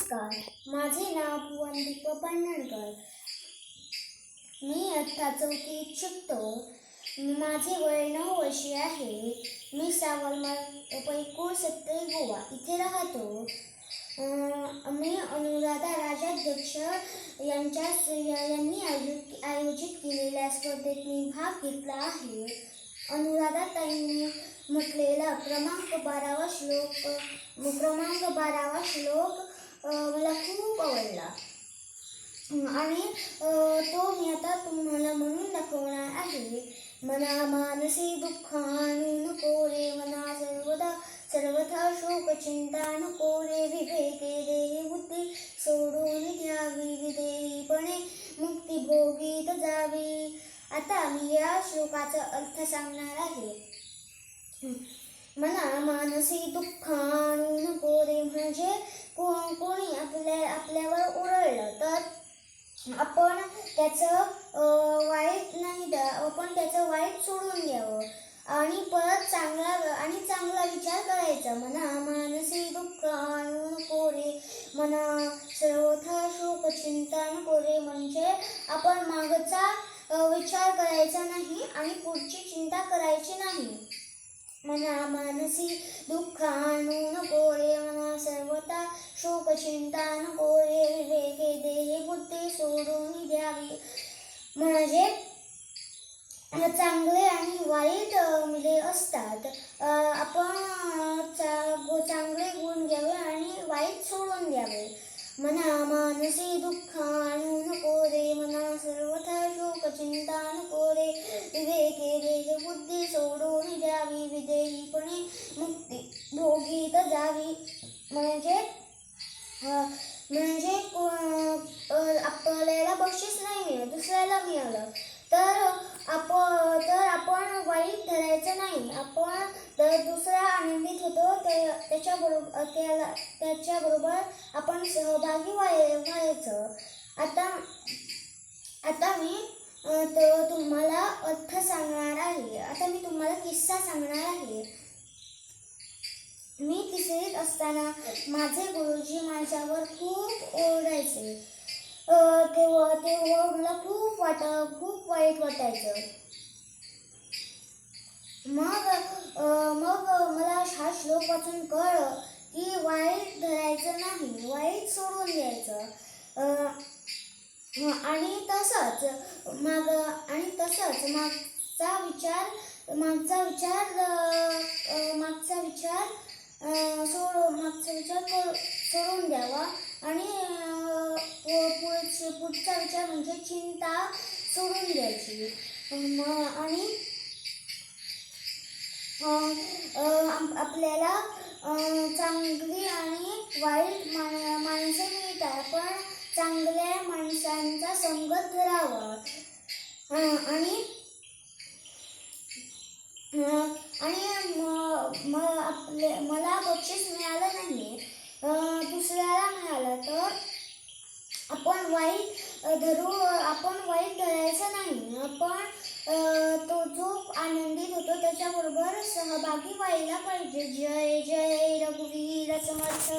नमस्कार, माझे नाव भुवनदीप पांढरकर. मी इयत्ता चौथीत शिकतो. माझे वय 9 वर्षे आहे. मी सावरमाळ पैकूर सत्ते गोवा इथे राहतो. मी अनुराधा राजाध्यक्ष यांनी आयोजित केलेल्या स्पर्धेत मी भाग घेतला आहे. अनुराधा ताईंनी म्हटलेला क्रमांक 12वा श्लोक मला खूप आवडला आणि तो मी आता तुम्हाला म्हणून दाखवणार आहे. मना मानसी दुःखाणु नको रे मना सर्वथा शोक चिंता नको रे. विवेके देही बुद्धी सोडून घ्यावी विधेयपणे मुक्ती भोगीत जावी. आता मी या श्लोकाचा अर्थ सांगणार आहे. मना मानसी दुःखाणु नको रे म्हणजे कोणी आपल्यावर ओरडलं तर आपण त्याचं वाईट सोडून द्यावं आणि परत चांगला विचार करायचा. मना मानसी दुःखाणु नको रे मना सर्वथा शोक चिंता नको रे म्हणजे आपण मागचा विचार करायचा नाही आणि पुढची चिंता करायची नाही. मना मानसी दुःखाणु नको रे मना सर्वथा शोक चिंता नको रे. विवेके देही बुद्धी सोडून द्यावी म्हणजे चांगले आणि वाईट मुले असतात. आपण चांगले गुण घ्यावे आणि वाईट सोडून द्यावे. मना मानसी दुःखाणु नको रे मना सर्वथा शोक चिंता नको रे. विवेके देही बुद्धी सोडून द्यावी विधेयपणे मुक्ती भोगीत जावी म्हणजे आपल्याला बक्षीस नाही मिळत, दुसऱ्याला मिळालं तर आपण वाईट धरायचं नाही. आपण दुसरा आनंदित होतो त्याच्याबरोबर आपण सहभागी व्हायचं. आता मी तुम्हाला अर्थ सांगणार आहे. आता मी तुम्हाला किस्सा सांगणार आहे. मी तिसरीत असताना माझे गुरुजी माझ्यावर खूप ओरडायचे. तेव्हा मला खूप वाईट वाटायचं. मग मला हा श्लोक वाचून कळलं की वाईट धरायचं नाही, वाईट सोडून द्यायचं. आणि तसंच मागचा विचार सोडून द्यावा आणि पुढचा विचार म्हणजे चिंता सोडून द्यायची. आणि आपल्याला चांगली आणि वाईट माणसं मिळतात, पण चांगल्या माणसांचा संगत धरावा. आणि मला बक्षीस मिळालं नाही, दुसऱ्याला मिळालं तर आपण वाईट धरायचं नाही. आपण जो आनंदित होतो त्याच्याबरोबर सहभागी व्हायला पाहिजे. जय जय रघुवीर समर्थ.